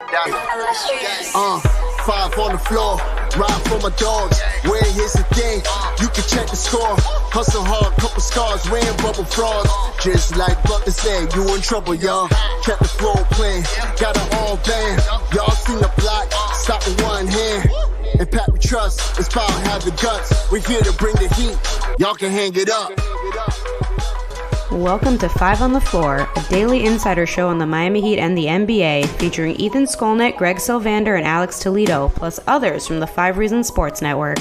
Five on the floor, ride for my dogs. Where here's the thing, you can check the score. Hustle hard, couple scars, wearing bubble frogs. Just like Butler said, you in trouble, y'all. Kept the flow playing, got it all banned. Y'all seen the block, stop with one hand. And Pat we trust, it's power, have the guts. We're here to bring the heat, y'all can hang it up. Welcome to Five on the Floor, a daily insider show on the Miami Heat and the NBA, featuring Ethan Skolnick, Greg Sylvander, and Alex Toledo, plus others from the 5 Reasons Sports Network.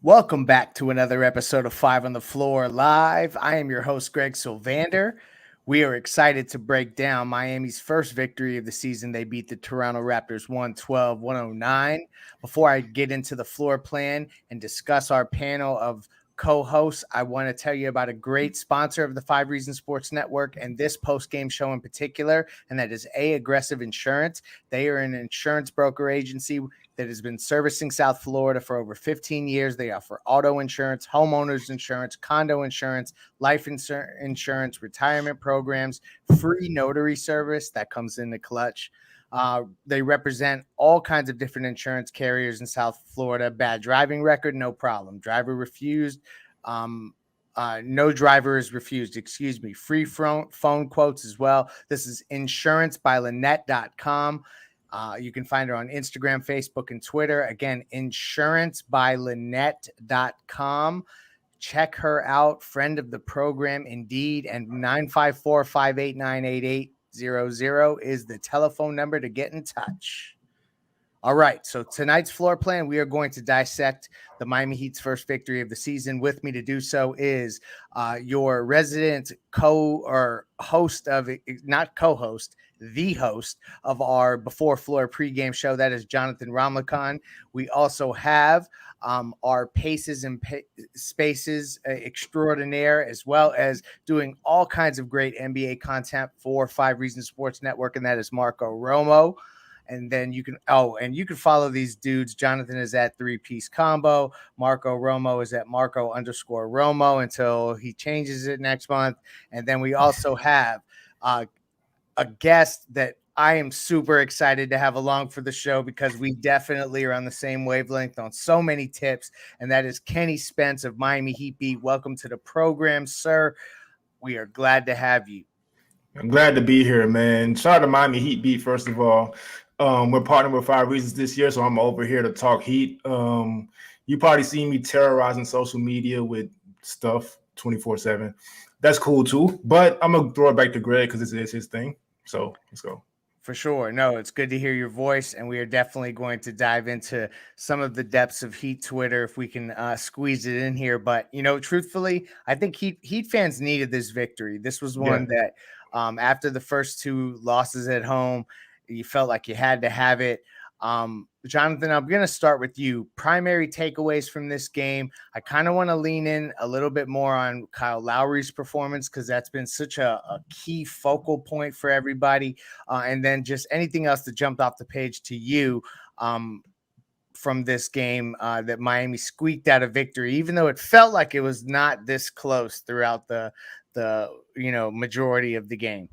Welcome back to another episode of Five on the Floor Live. I am your host, Greg Sylvander. We are excited to break down Miami's first victory of the season. They beat the Toronto Raptors 112-109. Before I get into the floor plan and discuss our panel of co-hosts, I want to tell you about a great sponsor of the 5 Reasons Sports Network and this post-game show in particular, and that is Aggressive Insurance. They are an insurance broker agency that has been servicing South Florida for over 15 years. They offer auto insurance, homeowners insurance, condo insurance, life insurance, retirement programs, free notary service that comes in the clutch. They represent all kinds of different insurance carriers in South Florida. Bad driving record, no problem. Driver refused. No driver is refused. Free phone quotes as well. This is insurancebylynette.com. You can find her on Instagram, Facebook, and Twitter. Again, insurancebylynette.com. Check her out. Friend of the program, indeed. And 954-589-8800 is the telephone number to get in touch. All right, so tonight's floor plan, we are going to dissect the Miami Heat's first victory of the season. With me to do so is your resident host of the host of our Before Floor pregame show. That is Jonathan Ramlakan. We also have our Paces and Spaces extraordinaire, as well as doing all kinds of great NBA content for 5 Reasons Sports Network, and that is Marco Romo. And then you can follow these dudes. Jonathan is at 3-Piece Combo. Marco Romo is at Marco_Romo until he changes it next month. And then we also have a guest that I am super excited to have along for the show because we definitely are on the same wavelength on so many tips. And that is Kenny Spence of Miami Heat Beat. Welcome to the program, sir. We are glad to have you. I'm glad to be here, man. Shout out to Miami Heat Beat, first of all. We're partnering with 5 Reasons this year, so I'm over here to talk Heat. You probably see me terrorizing social media with stuff 24/7. That's cool too, but I'm going to throw it back to Greg because this is his thing. So let's go. For sure. No, it's good to hear your voice, and we are definitely going to dive into some of the depths of Heat Twitter if we can squeeze it in here. But, truthfully, I think Heat fans needed this victory. This was one that after the first 2 losses at home, you felt like you had to have it. Jonathan, I'm going to start with you. Primary takeaways from this game. I kind of want to lean in a little bit more on Kyle Lowry's performance because that's been such a key focal point for everybody. And then just anything else that jumped off the page to you from this game that Miami squeaked out a victory, even though it felt like it was not this close throughout the majority of the game.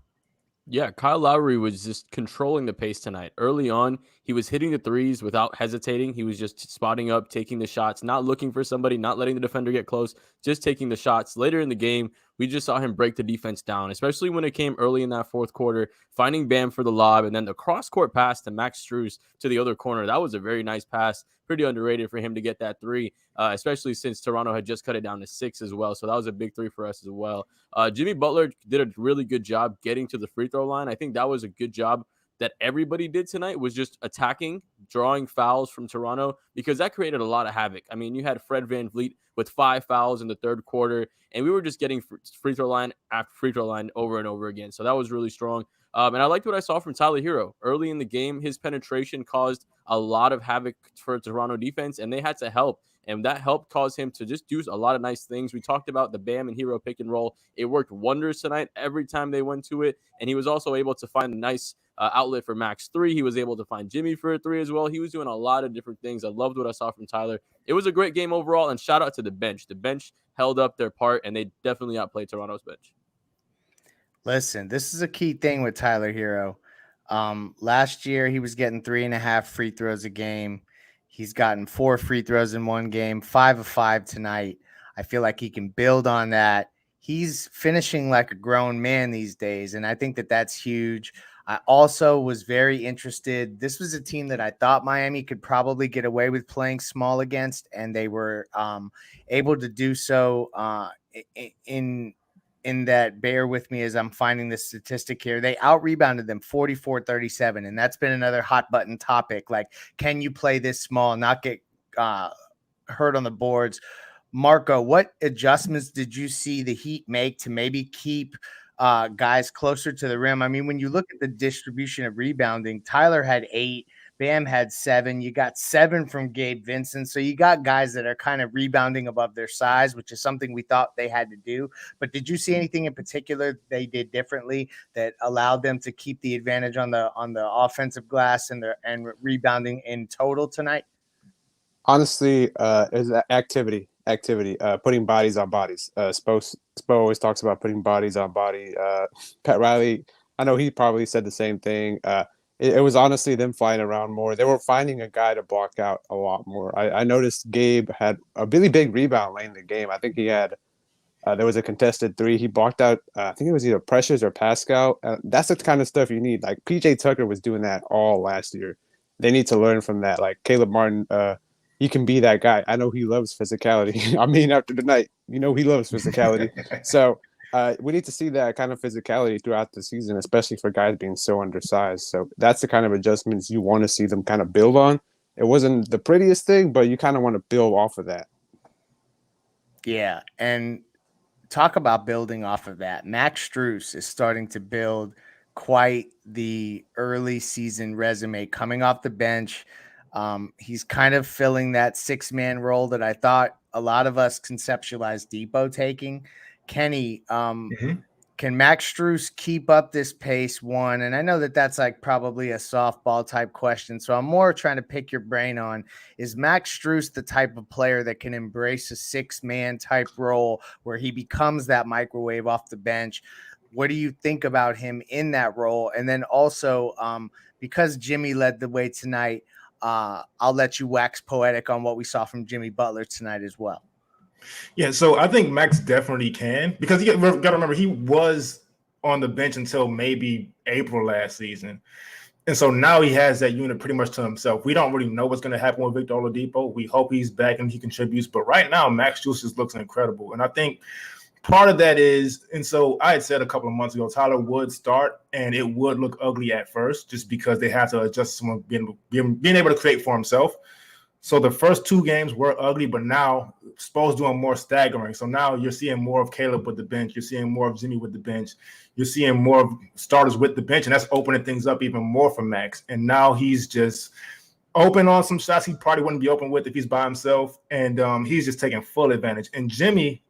Yeah, Kyle Lowry was just controlling the pace tonight. Early on, he was hitting the threes without hesitating. He was just spotting up, taking the shots, not looking for somebody, not letting the defender get close, just taking the shots. Later in the game, we just saw him break the defense down, especially when it came early in that fourth quarter, finding Bam for the lob, and then the cross-court pass to Max Strus to the other corner. That was a very nice pass. Pretty underrated for him to get that 3, especially since Toronto had just cut it down to 6 as well. So that was a big 3 for us as well. Jimmy Butler did a really good job getting to the free throw line. I think that was a good job that everybody did tonight, was just attacking, drawing fouls from Toronto, because that created a lot of havoc. I mean, you had Fred VanVleet with 5 fouls in the third quarter, and we were just getting free throw line after free throw line over and over again. So that was really strong. And I liked what I saw from Tyler Hero. Early in the game, his penetration caused a lot of havoc for Toronto defense, and they had to help. And that helped cause him to just do a lot of nice things. We talked about the Bam and Hero pick and roll. It worked wonders tonight every time they went to it. And he was also able to find a nice outlet for Max 3. He was able to find Jimmy for a 3 as well. He was doing a lot of different things. I loved what I saw from Tyler. It was a great game overall, and shout out to the bench. The bench held up their part, and they definitely outplayed Toronto's bench. Listen, this is a key thing with Tyler Hero. Last year he was getting 3.5 free throws a game. He's gotten 4 free throws in one game, 5 of 5 tonight. I feel like he can build on that. He's finishing like a grown man these days, and I think that that's huge. I also was very interested. This was a team that I thought Miami could probably get away with playing small against, and they were able to do so in that. Bear with me as I'm finding the statistic here. They out rebounded them 44-37, and that's been another hot button topic. Like, can you play this small, not get hurt on the boards? Marco, what adjustments did you see the Heat make to maybe keep guys closer to the rim? I mean, when you look at the distribution of rebounding, Tyler had 8, Bam had 7. You got 7 from Gabe Vincent. So you got guys that are kind of rebounding above their size, which is something we thought they had to do. But did you see anything in particular they did differently that allowed them to keep the advantage on the offensive glass and rebounding in total tonight? Honestly, is activity, putting bodies on bodies. Spo always talks about putting bodies on body. Pat Riley, I know he probably said the same thing. It was honestly them flying around more. They were finding a guy to block out a lot more. I noticed Gabe had a really big rebound late in the game. I think he had there was a contested 3. He blocked out, I think it was either Precious or Pascal. That's the kind of stuff you need. Like PJ Tucker was doing that all last year. They need to learn from that. Like Caleb Martin, he can be that guy. I know he loves physicality. I mean, after tonight, he loves physicality. So we need to see that kind of physicality throughout the season, especially for guys being so undersized. So that's the kind of adjustments you want to see them kind of build on. It wasn't the prettiest thing, but you kind of want to build off of that. Yeah, and talk about building off of that. Max Strus is starting to build quite the early season resume coming off the bench. He's kind of filling that 6-man role that I thought a lot of us conceptualized Depot taking. Kenny, can Max Strus keep up this pace? One, and I know that that's like probably a softball type question, so I'm more trying to pick your brain on, is Max Strus the type of player that can embrace a 6-man type role where he becomes that microwave off the bench? What do you think about him in that role? And then also, because Jimmy led the way tonight, I'll let you wax poetic on what we saw from Jimmy Butler tonight as well. Yeah, so I think Max definitely can, because you got to remember he was on the bench until maybe April last season. And so now he has that unit pretty much to himself. We don't really know what's going to happen with Victor Oladipo. We hope he's back and he contributes. But right now, Max Strus just looks incredible. And I think part of that is, and so I had said a couple of months ago, Tyler would start and it would look ugly at first just because they have to adjust someone being able to create for himself. So the first 2 games were ugly, but now Spo's doing more staggering. So now you're seeing more of Caleb with the bench. You're seeing more of Jimmy with the bench. You're seeing more of starters with the bench, and that's opening things up even more for Max. And now he's just open on some shots he probably wouldn't be open with if he's by himself, and he's just taking full advantage. And Jimmy,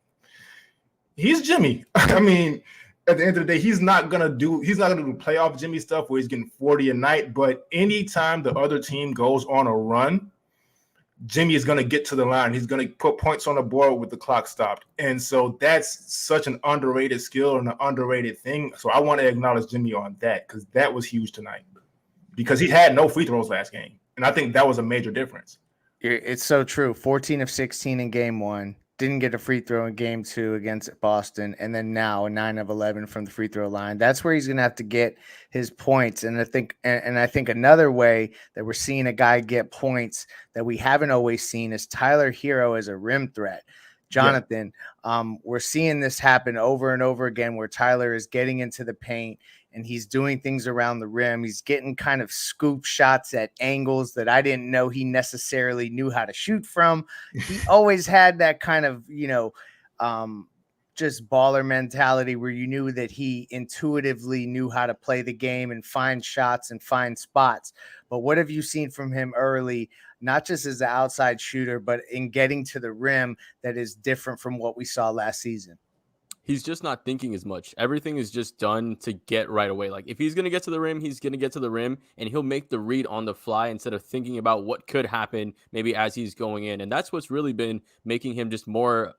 he's Jimmy. I mean, at the end of the day, he's not gonna do playoff Jimmy stuff where he's getting 40 a night. But anytime the other team goes on a run, Jimmy is going to get to the line. He's going to put points on the board with the clock stopped. And so that's such an underrated skill and an underrated thing. So I want to acknowledge Jimmy on that, because that was huge tonight, because he had no free throws last game. And I think that was a major difference. It's so true. 14 of 16 in game 1. Didn't get a free throw in game 2 against Boston. And then now 9 of 11 from the free throw line. That's where he's going to have to get his points. And I think another way that we're seeing a guy get points that we haven't always seen is Tyler Hero as a rim threat. Jonathan, we're seeing this happen over and over again where Tyler is getting into the paint and he's doing things around the rim. He's getting kind of scoop shots at angles that I didn't know he necessarily knew how to shoot from. He always had that kind of, just baller mentality where you knew that he intuitively knew how to play the game and find shots and find spots. But what have you seen from him early, not just as an outside shooter, but in getting to the rim that is different from what we saw last season? He's just not thinking as much. Everything is just done to get right away. Like if he's going to get to the rim, he's going to get to the rim and he'll make the read on the fly instead of thinking about what could happen maybe as he's going in. And that's what's really been making him just more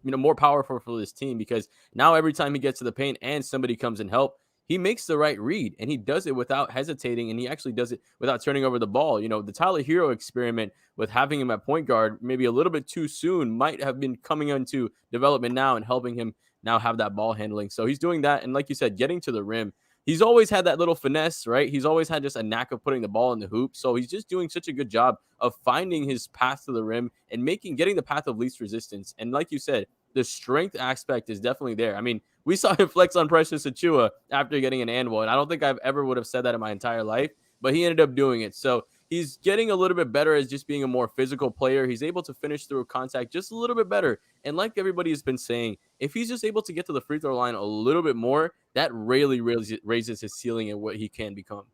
more powerful for this team, because now every time he gets to the paint and somebody comes and help, he makes the right read, and he does it without hesitating, and he actually does it without turning over the ball. The Tyler Hero experiment with having him at point guard maybe a little bit too soon might have been coming into development now and helping him now have that ball handling. So he's doing that, and like you said, getting to the rim. He's always had that little finesse, right? He's always had just a knack of putting the ball in the hoop. So he's just doing such a good job of finding his path to the rim and getting the path of least resistance. And like you said, the strength aspect is definitely there. I mean, we saw him flex on Precious Achua after getting an anvil, and I don't think I've ever would have said that in my entire life, but he ended up doing it. So he's getting a little bit better as just being a more physical player. He's able to finish through contact just a little bit better. And like everybody has been saying, if he's just able to get to the free throw line a little bit more, that really raises his ceiling and what he can become.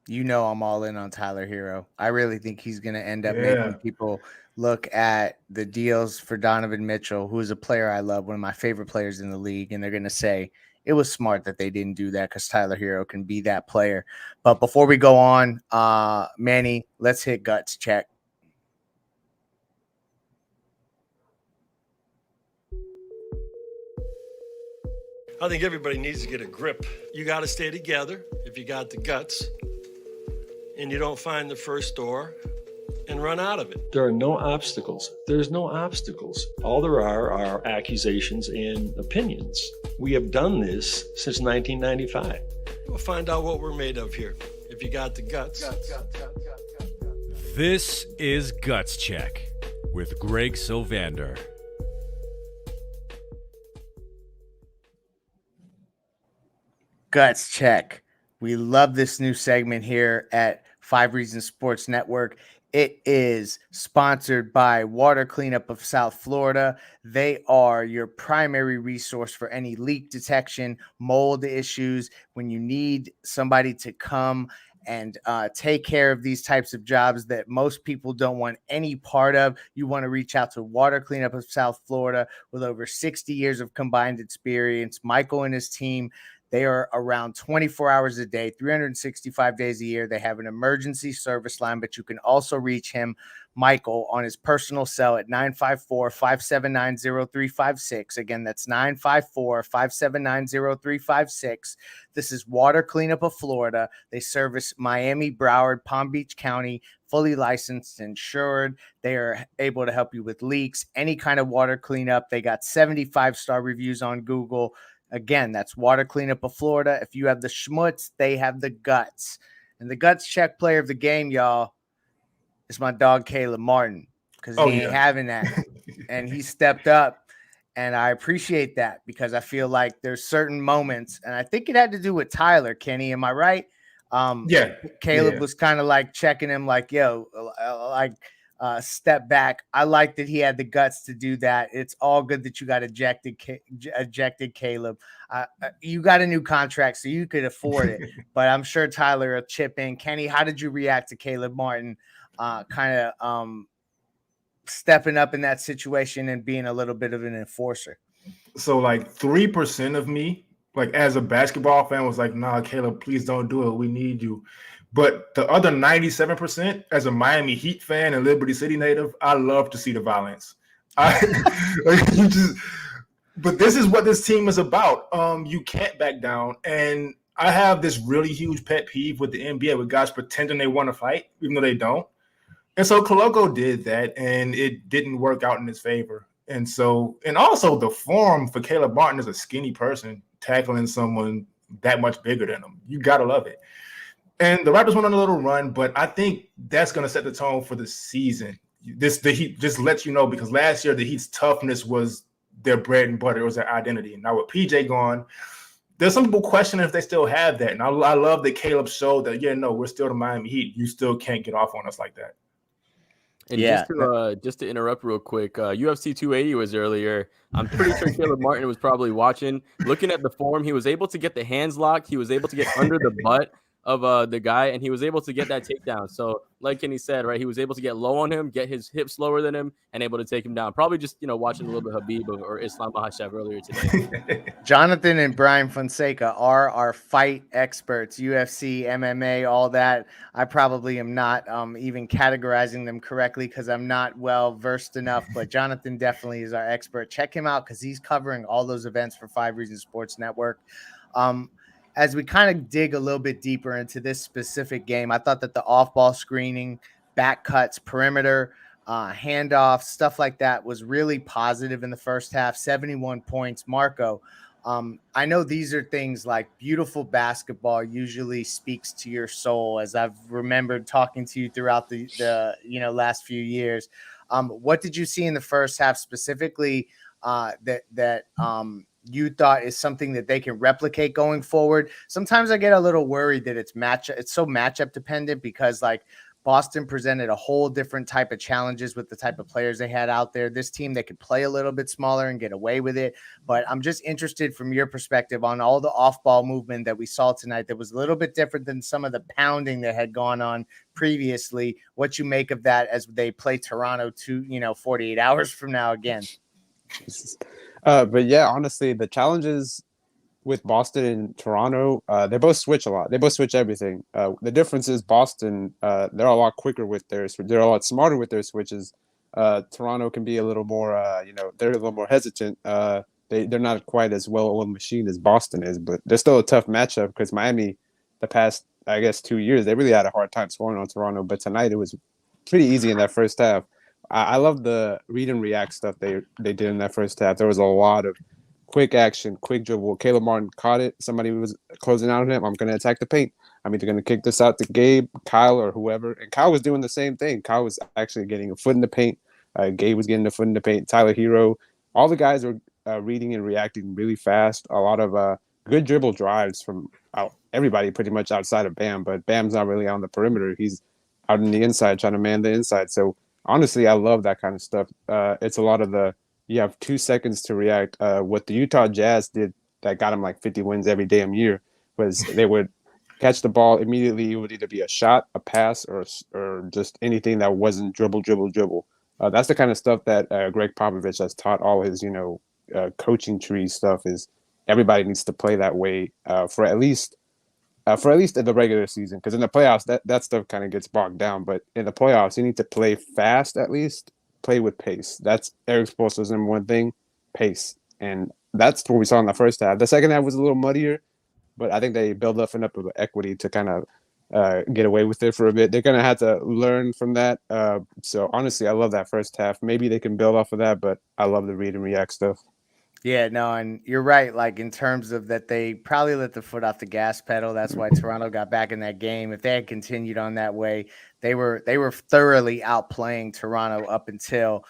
I'm all in on Tyler Hero. I really think he's going to end up making people look at the deals for Donovan Mitchell, who is a player I love, one of my favorite players in the league, and they're going to say it was smart that they didn't do that because Tyler Hero can be that player. But before we go on, Manny, let's hit guts check. I think everybody needs to get a grip. You got to stay together if you got the guts and you don't find the first door and run out of it. There are no obstacles. There's no obstacles. All there are accusations and opinions. We have done this since 1995. We'll find out what we're made of here if you got the guts. This is Guts Check with Greg Sylvander. Guts check. We love this new segment here at 5 Reasons Sports Network. It is sponsored by Water Cleanup of South Florida. They are your primary resource for any leak detection, mold issues. When you need somebody to come and take care of these types of jobs that most people don't want any part of, you want to reach out to Water Cleanup of South Florida with over 60 years of combined experience. Michael and his team, they are around 24 hours a day, 365 days a year. They have an emergency service line, but you can also reach him, Michael, on his personal cell at 954-579-0356. Again, that's 954-579-0356. This is Water Cleanup of Florida. They service Miami, Broward, Palm Beach County, fully licensed, insured. They are able to help you with leaks, any kind of water cleanup. They got 75-star reviews on Google. Again, that's Water Cleanup of Florida. If you have the schmutz, they have the guts. And the guts check player of the game, y'all, is my dog Caleb Martin, because he ain't having that. And he stepped up, and I appreciate that, because I feel like there's certain moments, and I think it had to do with Tyler, Kenny. Am I right? Caleb was kind of like checking him like, step back. I like that he had the guts to do that. It's all good that you got ejected, Caleb. You got a new contract, so you could afford it. But I'm sure Tyler will chip in. Kenny, how did you react to Caleb Martin stepping up in that situation and being a little bit of an enforcer? So like 3% of me, like as a basketball fan, was like, nah, Caleb, please don't do it. We need you. But the other 97%, as a Miami Heat fan and Liberty City native, I love to see the violence. But this is what this team is about. You can't back down. And I have this really huge pet peeve with the NBA with guys pretending they want to fight, even though they don't. And so Koloko did that, and it didn't work out in his favor. And also the form for Caleb Martin as a skinny person tackling someone that much bigger than him. You got to love it. And the Raptors went on a little run, but I think that's going to set the tone for the season. The Heat just lets you know, because last year the Heat's toughness was their bread and butter. It was their identity. Now with PJ gone, there's some people questioning if they still have that. And I love that Caleb showed that, we're still the Miami Heat. You still can't get off on us like that. And just to interrupt real quick, UFC 280 was earlier. I'm pretty sure Caleb Martin was probably watching. Looking at the form, he was able to get the hands locked. He was able to get under the butt of the guy, and he was able to get that takedown. So, like Kenny said, right, he was able to get low on him, get his hips lower than him, and able to take him down. Probably just watching a little bit of Habib or Islam Makhachev earlier today. Jonathan and Brian Fonseca are our fight experts, UFC, MMA, all that. I probably am not even categorizing them correctly because I'm not well versed enough, but Jonathan definitely is our expert. Check him out because he's covering all those events for 5 Reasons Sports Network. As we kind of dig a little bit deeper into this specific game, I thought that the off-ball screening, back cuts, perimeter, handoffs, stuff like that was really positive in the first half. 71 points. Marco, I know these are things like beautiful basketball usually speaks to your soul, as I've remembered talking to you throughout the last few years. What did you see in the first half specifically that you thought is something that they can replicate going forward? Sometimes I get a little worried that it's so matchup dependent because like Boston presented a whole different type of challenges with the type of players they had out there. This team, they could play a little bit smaller and get away with it. But I'm just interested from your perspective on all the off-ball movement that we saw tonight that was a little bit different than some of the pounding that had gone on previously. What you make of that as they play Toronto 48 hours from now again. But yeah, honestly, the challenges with Boston and Toronto, they both switch a lot. They both switch everything. The difference is Boston, they're a lot quicker with theirs. They're a lot smarter with their switches. Toronto can be a little more, they're a little more hesitant. They're not quite as well-oiled machine as Boston is, but they're still a tough matchup because Miami, the past, I guess, 2 years, they really had a hard time scoring on Toronto. But tonight it was pretty easy in that first half. I love the read and react stuff they did in that first half. There was a lot of quick action, quick dribble. Caleb Martin caught it. Somebody was closing out on him. I'm going to attack the paint. I'm either going to kick this out to Gabe, Kyle, or whoever. And Kyle was doing the same thing. Kyle was actually getting a foot in the paint. Gabe was getting a foot in the paint. Tyler Hero. All the guys were reading and reacting really fast. A lot of good dribble drives from everybody pretty much outside of Bam. But Bam's not really on the perimeter. He's out on the inside trying to man the inside. So honestly, I love that kind of stuff. It's a lot of you have 2 seconds to react. What the Utah Jazz did that got them like 50 wins every damn year was they would catch the ball immediately. It would either be a shot, a pass, or just anything that wasn't dribble. That's the kind of stuff that Greg Popovich has taught all his coaching tree stuff. Is everybody needs to play that way for at least in the regular season, because in the playoffs that stuff kind of gets bogged down. But in the playoffs, you need to play fast, at least play with pace. That's Eric Spoelstra's number one thing, pace, and that's what we saw in the first half. The second half was a little muddier, but I think they built up enough of equity to kind of get away with it for a bit. They're gonna have to learn from that. So honestly, I love that first half. Maybe they can build off of that, but I love the read and react stuff. Yeah, no, and you're right. Like in terms of that, they probably let the foot off the gas pedal. That's why Toronto got back in that game. If they had continued on that way, they were thoroughly outplaying Toronto up until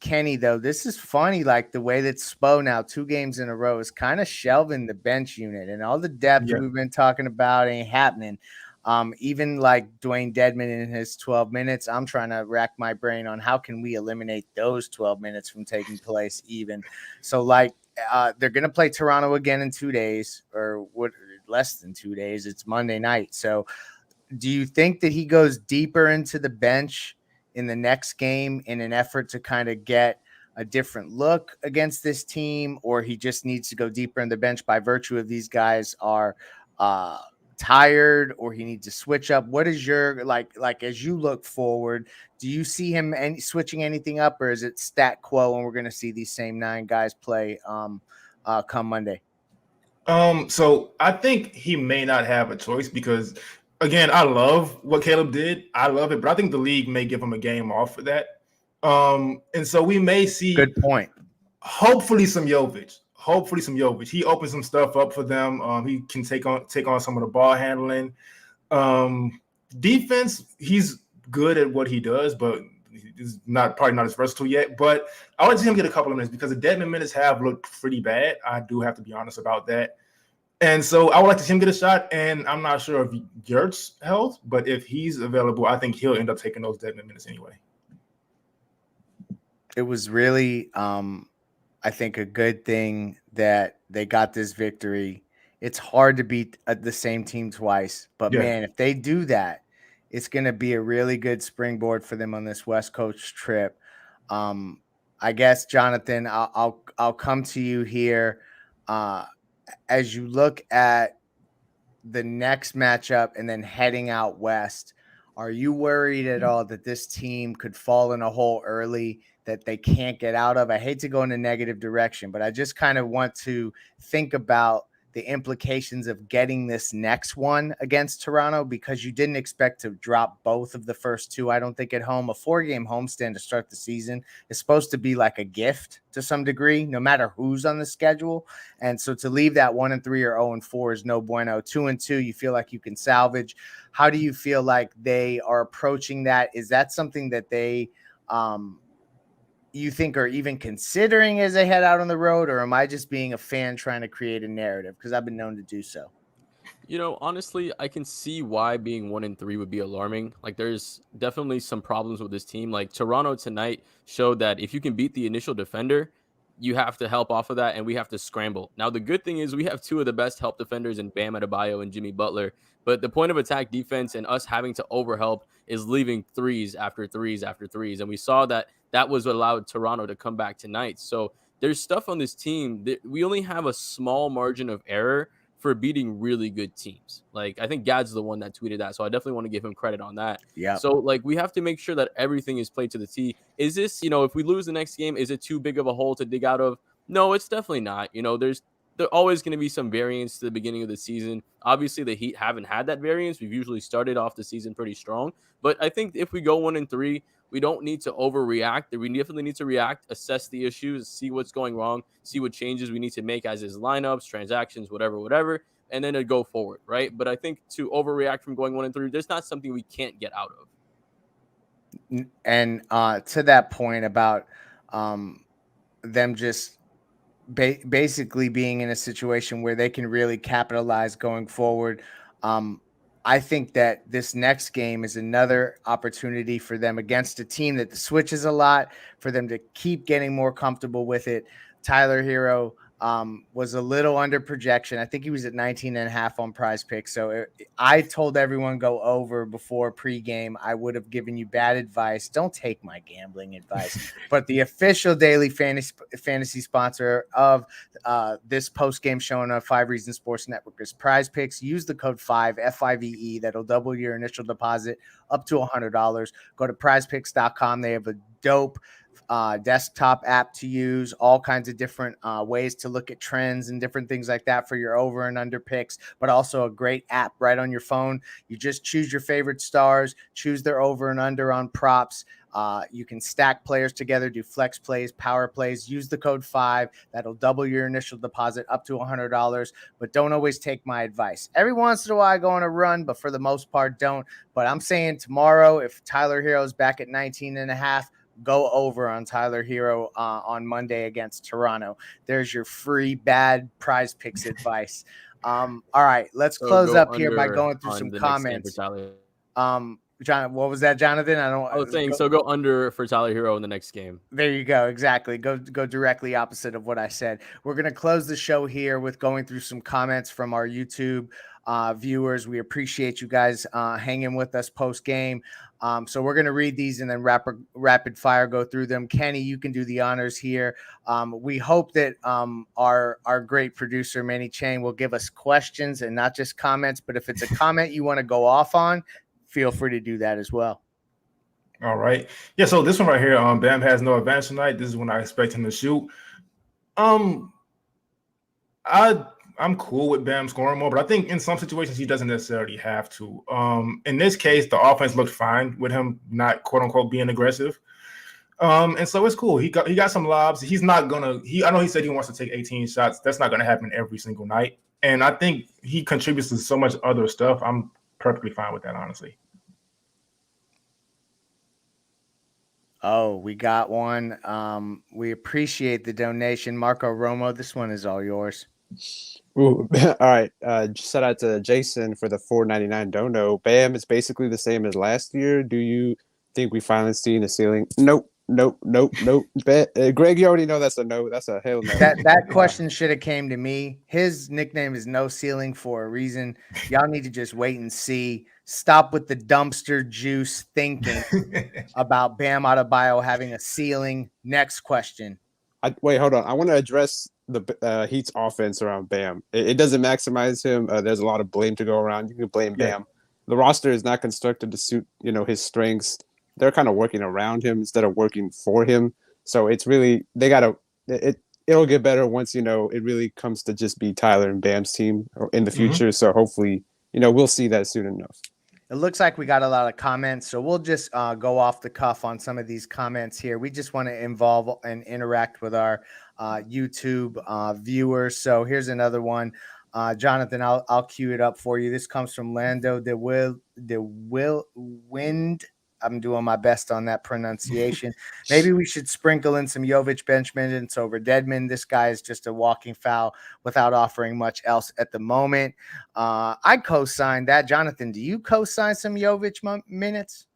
Kenny. Though this is funny, like the way that Spo now 2 games in a row is kind of shelving the bench unit, and all the depth we've been talking about ain't happening. Even like Dwayne Dedman in his 12 minutes, I'm trying to rack my brain on how can we eliminate those 12 minutes from taking place even. So like they're going to play Toronto again in 2 days or less than 2 days. It's Monday night. So do you think that he goes deeper into the bench in the next game in an effort to kind of get a different look against this team, or he just needs to go deeper in the bench by virtue of these guys are tired, or he needs to switch up? What is your like as you look forward, do you see him switching anything up, or is it stat quo and we're going to see these same 9 guys play come Monday? So I think he may not have a choice because, again, I love what Caleb did. I love it, but I think the league may give him a game off for that. And so we may see, good point, hopefully some Jovic. He opens some stuff up for them. He can take on some of the ball handling. Defense, he's good at what he does, but he's probably not as versatile yet. But I want to see him get a couple of minutes because the Dedman minutes have looked pretty bad. I do have to be honest about that. And so I would like to see him get a shot. And I'm not sure of Yurt's health, but if he's available, I think he'll end up taking those Dedman minutes anyway. It was really I think a good thing that they got this victory. It's hard to beat the same team twice. But Yeah. man, if they do that, it's going to be a really good springboard for them on this West Coast trip. I guess, Jonathan, I'll come to you here. As you look at the next matchup and then heading out west, are you worried at all that this team could fall in a hole early that they can't get out of? I hate to go in a negative direction, but I just kind of want to think about the implications of getting this next one against Toronto, because you didn't expect to drop both of the first two, I don't think, at home. A 4-game homestand to start the season is supposed to be like a gift to some degree, no matter who's on the schedule. And so to leave that 1-3 or 0-4 is no bueno. 2-2, you feel like you can salvage. How do you feel like they are approaching that? Is that something that they you think are even considering as they head out on the road, or am I just being a fan trying to create a narrative? Because I've been known to do so. Honestly, I can see why being 1-3 would be alarming. Like, there's definitely some problems with this team. Like, Toronto tonight showed that if you can beat the initial defender, you have to help off of that, and we have to scramble. Now, the good thing is we have two of the best help defenders in Bam Adebayo and Jimmy Butler. But the point of attack defense and us having to overhelp is leaving threes after threes after threes. And we saw that was what allowed Toronto to come back tonight. So there's stuff on this team that we only have a small margin of error for beating really good teams. Like, I think Gad's the one that tweeted that, so I definitely want to give him credit on that. Yeah. So, like, we have to make sure that everything is played to the T. Is this, if we lose the next game, is it too big of a hole to dig out of? No, it's definitely not. There's always going to be some variance to the beginning of the season. Obviously, the Heat haven't had that variance. We've usually started off the season pretty strong. But I think if we go 1-3, we don't need to overreact. We definitely need to react, assess the issues, see what's going wrong, see what changes we need to make as is lineups, transactions, whatever, and then to go forward, right? But I think to overreact from going 1-3, there's not something we can't get out of. And to that point about them just basically being in a situation where they can really capitalize going forward, I think that this next game is another opportunity for them against a team that switches a lot, for them to keep getting more comfortable with it. Tyler Hero was a little under projection. I think he was at 19.5 on Prize Picks. So I told everyone go over before pregame. I would have given you bad advice. Don't take my gambling advice. But the official daily fantasy sponsor of this post-game show on 5 Reasons Sports Network is Prize Picks. Use the code 5, F-I-V-E. That'll double your initial deposit up to $100. Go to prizepicks.com. They have a dope desktop app to use, all kinds of different ways to look at trends and different things like that for your over and under picks, but also a great app right on your phone. You just choose your favorite stars, choose their over and under on props. You can stack players together, do flex plays, power plays, use the code 5. That'll double your initial deposit up to $100, but don't always take my advice. Every once in a while I go on a run, but for the most part, don't. But I'm saying tomorrow, if Tyler Hero is back at 19.5, go over on Tyler Hero on Monday against Toronto. There's your free bad Prize Picks advice. All right, let's close up here by going through some comments. John, what was that, Jonathan? I was saying, so go under for Tyler Hero in the next game. There you go. Exactly. Go directly opposite of what I said. We're going to close the show here with going through some comments from our YouTube viewers. We appreciate you guys hanging with us post game. So we're going to read these and then rapid fire go through them. Kenny, you can do the honors here. We hope that our great producer, Manny Chang, will give us questions and not just comments. But if it's a comment you want to go off on, feel free to do that as well. All right. Yeah, so this one right here, Bam has no advantage tonight. This is when I expect him to shoot. I'm cool with Bam scoring more, but I think in some situations he doesn't necessarily have to. In this case, the offense looked fine with him not quote unquote being aggressive. And so it's cool. He got some lobs. He's not gonna. I know he said he wants to take 18 shots. That's not gonna happen every single night. And I think he contributes to so much other stuff. I'm perfectly fine with that, honestly. Oh, we got one. We appreciate the donation. Marco Romo, this one is all yours. Ooh, all right. Shout out to Jason for the $4.99 dono. Bam, it's basically the same as last year. Do you think we finally seen a ceiling? Nope. Nope. Greg, you already know that's a no. That's a hell no. That question should have came to me. His nickname is No Ceiling for a reason. Y'all need to just wait and see. Stop with the dumpster juice thinking about Bam Adebayo having a ceiling. Next question. Wait, hold on. I want to address the Heat's offense around Bam. It doesn't maximize him. There's a lot of blame to go around. You can blame Bam. The roster is not constructed to suit, his strengths. They're kind of working around him instead of working for him. So it's really it'll get better once it really comes to just be Tyler and Bam's team in the future. So hopefully, we'll see that soon enough. It looks like we got a lot of comments, so we'll just go off the cuff on some of these comments here. We just want to involve and interact with our YouTube viewers. So here's another one. Jonathan, I'll cue it up for you. This comes from Lando de Wind. I'm doing my best on that pronunciation. Maybe we should sprinkle in some Jovic bench minutes over Dedmon. This guy is just a walking foul without offering much else at the moment. I co-signed that. Jonathan, do you co-sign some Jovic minutes?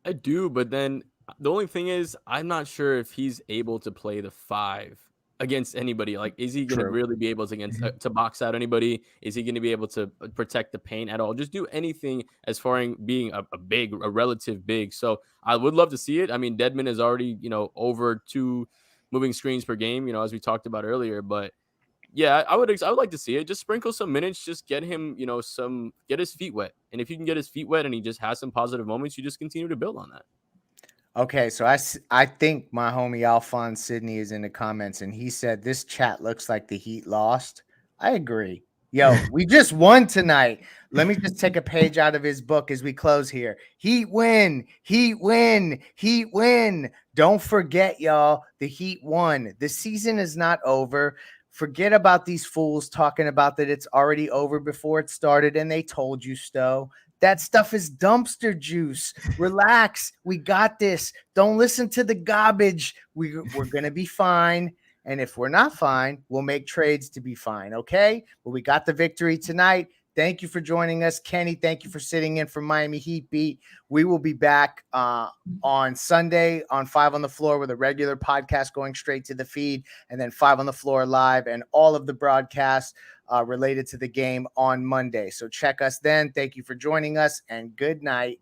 I do, but then the only thing is I'm not sure if he's able to play the 5 against anybody. Like, is he going to really be able to box out anybody? Is he going to be able to protect the paint at all? Just do anything as far as being a relative big. So I would love to see it. I mean, Dedmon is already, over 2 moving screens per game, as we talked about earlier. But yeah, I would like to see it. Just sprinkle some minutes. Just get him, get his feet wet. And if you can get his feet wet and he just has some positive moments, you just continue to build on that. Okay, so I think my homie Alphonse Sidney is in the comments, and he said this chat looks like the Heat lost. I agree. Yo, we just won tonight. Let me just take a page out of his book as we close here. Heat win, Heat win, Heat win. Don't forget, y'all, the Heat won. The season is not over. Forget about these fools talking about that it's already over before it started, and they told you so. That stuff is dumpster juice. Relax. We got this. Don't listen to the garbage. We're going to be fine. And if we're not fine, we'll make trades to be fine. Okay. But we got the victory tonight. Thank you for joining us. Kenny, thank you for sitting in for Miami Heat Beat. We will be back on Sunday on 5 on the Floor with a regular podcast going straight to the feed, and then 5 on the Floor live and all of the broadcasts related to the game on Monday. So check us then. Thank you for joining us, and good night.